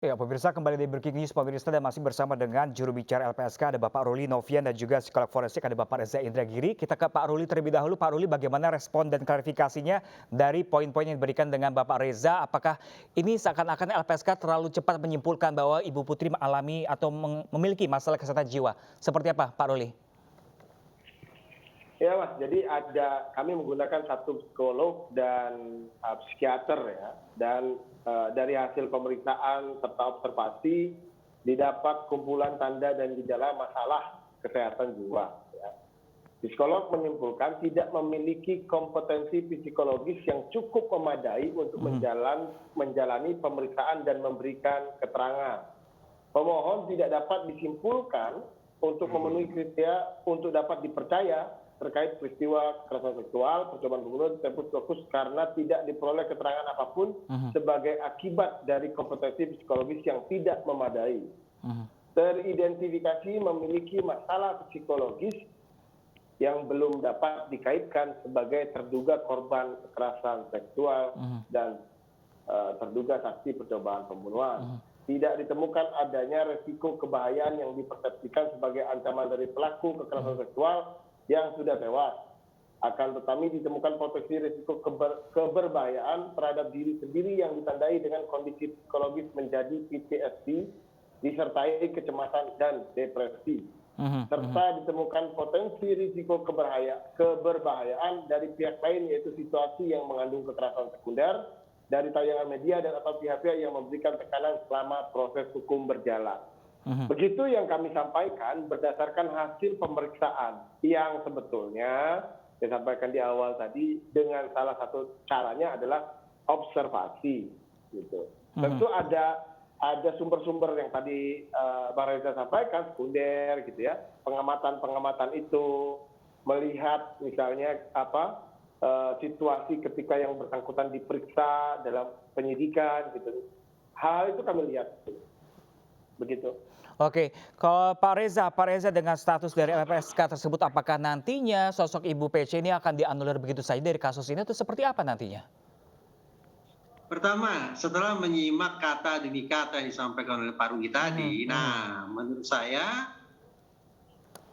Ya, pemirsa kembali di Breaking News pemirsa dan masih bersama dengan juru bicara LPSK ada Bapak Ruli Novian dan juga psikolog forensik ada Bapak Reza Indragiri. Kita ke Pak Ruli terlebih dahulu. Pak Ruli bagaimana respon dan klarifikasinya dari poin-poin yang diberikan dengan Bapak Reza? Apakah ini seakan-akan LPSK terlalu cepat menyimpulkan bahwa Ibu Putri mengalami atau memiliki masalah kesehatan jiwa? Seperti apa Pak Ruli? Ya Mas, jadi kami menggunakan satu psikolog dan psikiater ya, dan dari hasil pemeriksaan serta observasi didapat kumpulan tanda dan gejala masalah kesehatan jiwa. Ya. Psikolog menyimpulkan tidak memiliki kompetensi psikologis yang cukup memadai untuk menjalani pemeriksaan dan memberikan keterangan. Pemohon tidak dapat disimpulkan untuk memenuhi kriteria untuk dapat dipercaya terkait peristiwa kekerasan seksual, percobaan pembunuhan, tempus fokus karena tidak diperoleh keterangan apapun sebagai akibat dari kompetensi psikologis yang tidak memadai. Teridentifikasi memiliki masalah psikologis yang belum dapat dikaitkan sebagai terduga korban kekerasan seksual dan terduga saksi percobaan pembunuhan. Tidak ditemukan adanya resiko kebahayaan yang dipersepsikan sebagai ancaman dari pelaku kekerasan seksual yang sudah tewas. Akan tetapi ditemukan potensi risiko keberbahayaan terhadap diri sendiri yang ditandai dengan kondisi psikologis menjadi PTSD, disertai kecemasan dan depresi. Serta ditemukan potensi risiko keberbahayaan dari pihak lain, yaitu situasi yang mengandung kekerasan sekunder dari tayangan media dan atau pihak-pihak yang memberikan tekanan selama proses hukum berjalan. Begitu yang kami sampaikan berdasarkan hasil pemeriksaan yang sebetulnya saya sampaikan di awal tadi dengan salah satu caranya adalah observasi gitu. Tentu ada sumber-sumber yang tadi Bang Reza sampaikan sekunder gitu ya, pengamatan itu melihat misalnya situasi ketika yang bersangkutan diperiksa dalam penyidikan gitu. Hal itu kami lihat begitu. Oke, kalau Pak Reza dengan status dari LPSK tersebut, apakah nantinya sosok Ibu PC ini akan dianulir begitu saja dari kasus ini atau seperti apa nantinya? Pertama, setelah menyimak kata demi kata yang disampaikan oleh Pak Ruli tadi, menurut saya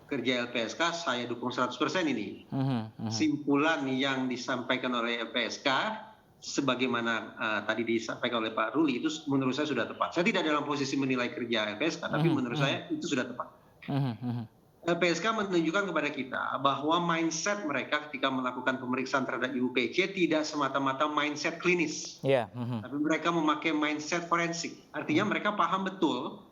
kerja LPSK saya dukung 100% ini. Simpulan yang disampaikan oleh LPSK sebagaimana tadi disampaikan oleh Pak Ruli itu menurut saya sudah tepat. Saya tidak dalam posisi menilai kerja LPSK, tapi menurut saya itu sudah tepat. LPSK menunjukkan kepada kita bahwa mindset mereka ketika melakukan pemeriksaan terhadap Ibu PC tidak semata-mata mindset klinis, tapi mereka memakai mindset forensik. Artinya mereka paham betul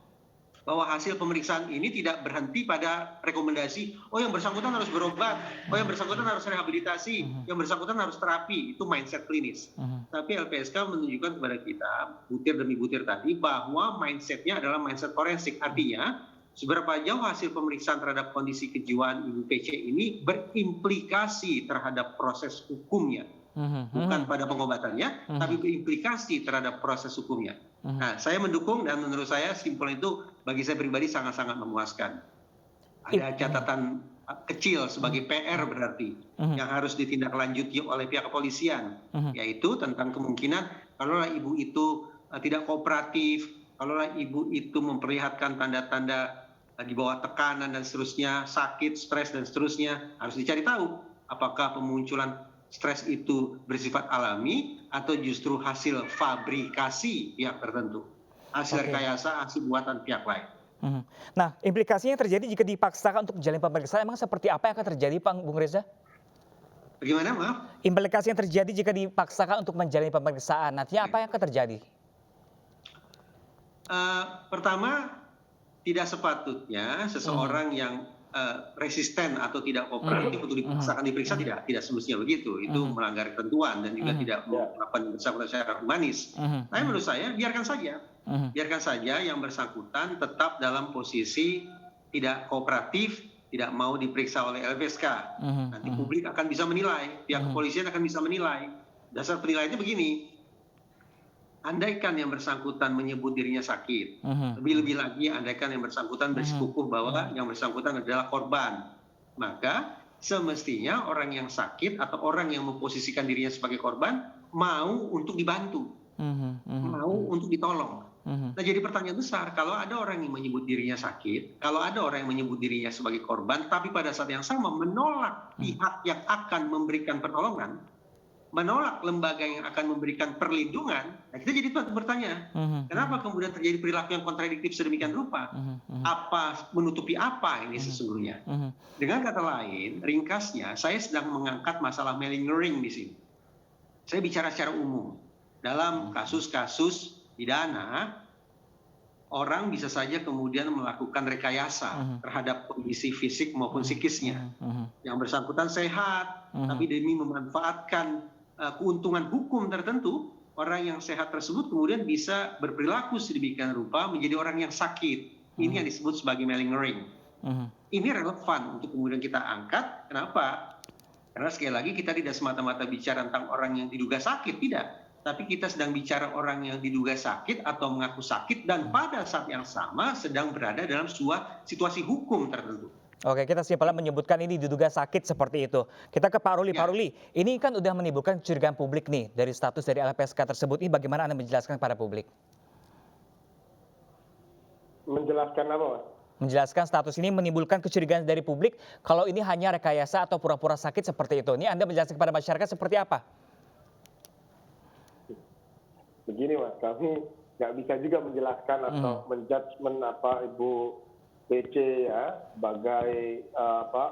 bahwa hasil pemeriksaan ini tidak berhenti pada rekomendasi, oh yang bersangkutan harus berobat, oh yang bersangkutan harus rehabilitasi, yang bersangkutan harus terapi, itu mindset klinis. Tapi LPSK menunjukkan kepada kita, butir demi butir tadi, bahwa mindsetnya adalah mindset forensik. Artinya, seberapa jauh hasil pemeriksaan terhadap kondisi kejiwaan Ibu PC ini berimplikasi terhadap proses hukumnya. Bukan pada pengobatannya, tapi berimplikasi terhadap proses hukumnya. Nah, saya mendukung dan menurut saya simpel itu bagi saya pribadi sangat-sangat memuaskan. Ada catatan kecil sebagai PR berarti yang harus ditindaklanjuti oleh pihak kepolisian, yaitu tentang kemungkinan kalaulah ibu itu tidak kooperatif, kalaulah ibu itu memperlihatkan tanda-tanda di bawah tekanan dan seterusnya, sakit, stres dan seterusnya, harus dicari tahu apakah pemunculan stres itu bersifat alami atau justru hasil fabrikasi pihak tertentu, hasil rekayasa, hasil buatan pihak lain. Nah, implikasinya terjadi jika dipaksakan untuk menjalani pemeriksaan, emang seperti apa yang akan terjadi, Pak Bung Reza? Bagaimana, maaf? Implikasi yang terjadi jika dipaksakan untuk menjalani pemeriksaan, nantinya apa yang akan terjadi? Pertama, tidak sepatutnya seseorang yang resisten atau tidak kooperatif untuk diperiksa tidak semestinya begitu. Itu melanggar ketentuan dan juga tidak melakukan bersangkutan secara humanis. Tapi menurut saya biarkan saja yang bersangkutan tetap dalam posisi tidak kooperatif, tidak mau diperiksa oleh LPSK. Nanti publik akan bisa menilai, pihak kepolisian akan bisa menilai. Dasar penilaiannya begini. Andaikan yang bersangkutan menyebut dirinya sakit, lebih-lebih lagi andaikan yang bersangkutan bersikukuh bahwa yang bersangkutan adalah korban, maka semestinya orang yang sakit atau orang yang memposisikan dirinya sebagai korban mau untuk dibantu, mau untuk ditolong. Nah, jadi pertanyaan besar, kalau ada orang yang menyebut dirinya sakit, kalau ada orang yang menyebut dirinya sebagai korban, tapi pada saat yang sama menolak pihak yang akan memberikan pertolongan, menolak lembaga yang akan memberikan perlindungan, nah kita jadi bertanya, kenapa kemudian terjadi perilaku yang kontradiktif sedemikian rupa? Apa menutupi apa ini sesungguhnya? Dengan kata lain, ringkasnya, saya sedang mengangkat masalah malingering di sini. Saya bicara secara umum. Dalam kasus-kasus pidana, orang bisa saja kemudian melakukan rekayasa terhadap kondisi fisik maupun psikisnya. Yang bersangkutan sehat, tapi demi memanfaatkan keuntungan hukum tertentu, orang yang sehat tersebut kemudian bisa berperilaku sedemikian rupa menjadi orang yang sakit. Ini yang disebut sebagai malingering. Ini relevan untuk kemudian kita angkat. Kenapa? Karena sekali lagi kita tidak semata-mata bicara tentang orang yang diduga sakit, tidak. Tapi kita sedang bicara orang yang diduga sakit atau mengaku sakit dan pada saat yang sama sedang berada dalam sebuah situasi hukum tertentu. Oke, kita simpelnya menyebutkan ini diduga sakit seperti itu. Kita ke Pak Ruli. Pak Ruli, ini kan udah menimbulkan kecurigaan publik nih dari status dari LPSK tersebut. Ini bagaimana Anda menjelaskan kepada publik? Menjelaskan apa, Mas? Menjelaskan status ini menimbulkan kecurigaan dari publik kalau ini hanya rekayasa atau pura-pura sakit seperti itu. Ini Anda menjelaskan kepada masyarakat seperti apa? Begini, Mas, kami nggak bisa juga menjelaskan atau menjudgment Ibu PC ya sebagai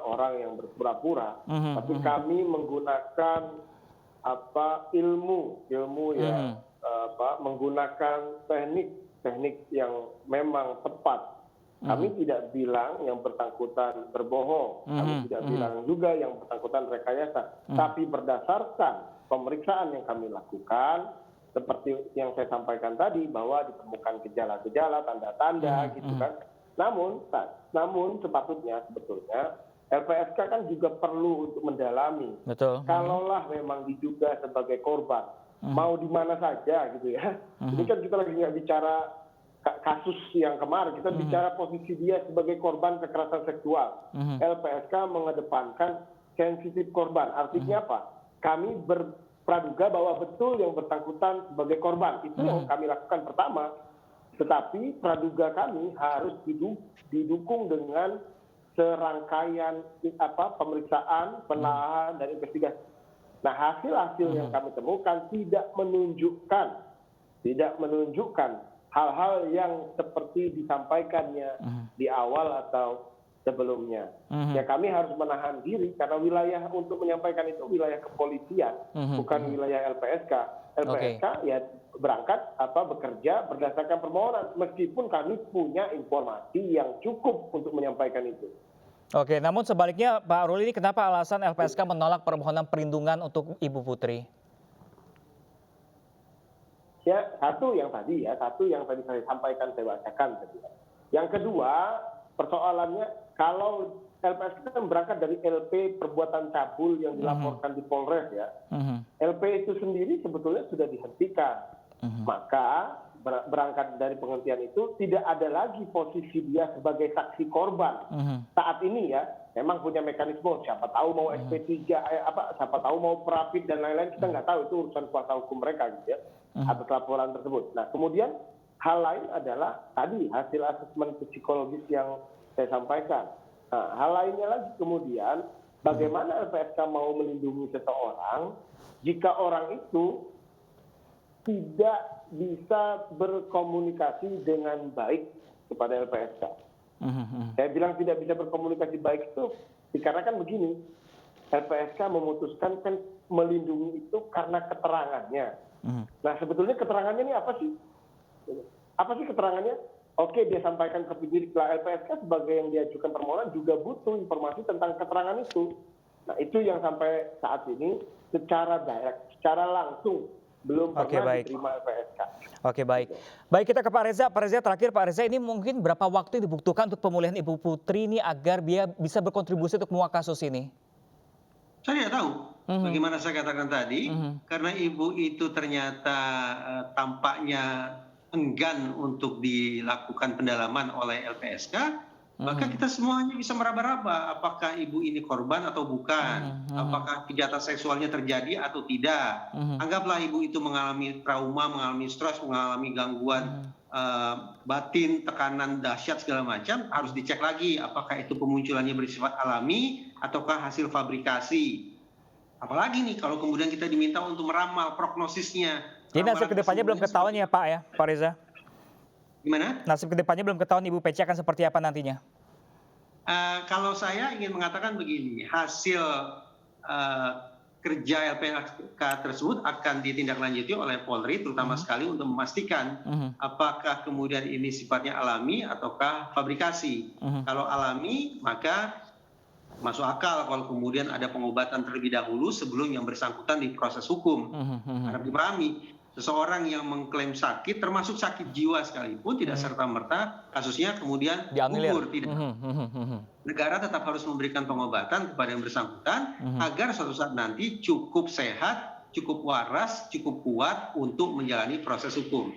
orang yang berpura-pura, tapi kami menggunakan ilmu ya, menggunakan teknik yang memang tepat. Kami tidak bilang yang bersangkutan berbohong, kami tidak bilang juga yang bersangkutan rekayasa, tapi berdasarkan pemeriksaan yang kami lakukan, seperti yang saya sampaikan tadi bahwa ditemukan gejala-gejala, tanda-tanda gitu kan. Namun sepatutnya sebetulnya LPSK kan juga perlu untuk mendalami. Betul. Kalaulah memang diduga sebagai korban, mau di mana saja gitu ya. Ini kan kita lagi nggak bicara kasus yang kemarin, kita bicara posisi dia sebagai korban kekerasan seksual. LPSK mengedepankan sensitif korban. Artinya apa? Kami berpraduga bahwa betul yang bersangkutan sebagai korban. Itu yang kami lakukan pertama. Tetapi praduga kami harus didukung dengan serangkaian pemeriksaan, penelaahan, dan investigasi. Nah, hasil-hasil yang kami temukan tidak menunjukkan hal-hal yang seperti disampaikannya di awal atau sebelumnya. Ya, kami harus menahan diri karena wilayah untuk menyampaikan itu wilayah kepolisian, bukan wilayah LPSK. LPSK ya berangkat bekerja berdasarkan permohonan, meskipun kami punya informasi yang cukup untuk menyampaikan itu. Oke, namun sebaliknya Pak Ruli, ini kenapa alasan LPSK menolak permohonan perlindungan untuk Ibu Putri? Ya, satu yang tadi saya sampaikan, saya bacakan tadi. Yang kedua, persoalannya kalau LPSK kan berangkat dari LP perbuatan cabul yang dilaporkan di Polres ya. LP itu sendiri sebetulnya sudah dihentikan. Maka berangkat dari penghentian itu tidak ada lagi posisi dia sebagai saksi korban. Saat ini ya, memang punya mekanisme, siapa tahu mau SP3, siapa tahu mau perapit dan lain-lain, kita nggak tahu, itu urusan kuasa hukum mereka gitu ya, atas laporan tersebut. Nah, kemudian hal lain adalah tadi hasil asesmen psikologis yang saya sampaikan. Nah, hal lainnya lagi kemudian, bagaimana LPSK mau melindungi seseorang jika orang itu tidak bisa berkomunikasi dengan baik kepada LPSK. Saya bilang tidak bisa berkomunikasi baik itu dikarenakan begini, LPSK memutuskan kan melindungi itu karena keterangannya. Nah, sebetulnya keterangannya ini apa sih? Apa sih keterangannya? Oke, dia sampaikan ke penyidik. LPSK sebagai yang diajukan permohonan juga butuh informasi tentang keterangan itu. Nah, itu yang sampai saat ini secara direct, secara langsung belum pernah diterima LPSK. Oke, baik. Baik, kita ke Pak Reza. Pak Reza, terakhir Pak Reza, ini mungkin berapa waktu yang dibutuhkan untuk pemulihan Ibu Putri ini agar dia bisa berkontribusi untuk semua kasus ini? Saya tidak tahu. Bagaimana saya katakan tadi, karena ibu itu ternyata tampaknya enggan untuk dilakukan pendalaman oleh LPSK, maka kita semuanya bisa meraba-raba apakah ibu ini korban atau bukan, apakah kejahatan seksualnya terjadi atau tidak. Anggaplah ibu itu mengalami trauma, mengalami stres, mengalami gangguan batin, tekanan dahsyat segala macam, harus dicek lagi apakah itu pemunculannya bersifat alami ataukah hasil fabrikasi. Apalagi nih kalau kemudian kita diminta untuk meramal prognosisnya. Jadi nasib kedepannya belum ketahuan ya Pak Pak Reza? Gimana? Nasib kedepannya belum ketahuan Ibu Pece akan seperti apa nantinya? Kalau saya ingin mengatakan begini, hasil kerja LPSK tersebut akan ditindaklanjuti oleh Polri, terutama sekali untuk memastikan apakah kemudian ini sifatnya alami ataukah fabrikasi. Kalau alami, maka masuk akal kalau kemudian ada pengobatan terlebih dahulu sebelum yang bersangkutan diproses hukum. Harap dipahami, seseorang yang mengklaim sakit, termasuk sakit jiwa sekalipun, tidak serta-merta kasusnya kemudian gugur. Tidak. Negara tetap harus memberikan pengobatan kepada yang bersangkutan agar suatu saat nanti cukup sehat, cukup waras, cukup kuat untuk menjalani proses hukum.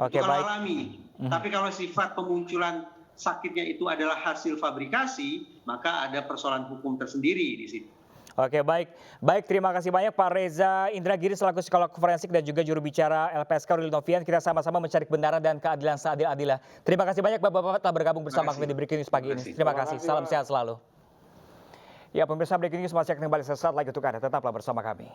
Oke, itu kalau baik. alami. Tapi kalau sifat pemunculan sakitnya itu adalah hasil fabrikasi, maka ada persoalan hukum tersendiri di situ. Oke, baik. Baik, terima kasih banyak Pak Reza Indragiri selaku psikolog forensik dan juga juru bicara LPSK Ruli Novian. Kita sama-sama mencari kebenaran dan keadilan seadil-adilnya. Terima kasih banyak Bapak-bapak telah bergabung bersama kami di Breaking News pagi ini. Terima kasih. Salam sehat selalu. Ya, pemirsa, Breaking News masih akan kembali sesaat lagi untuk Anda. Tetaplah bersama kami.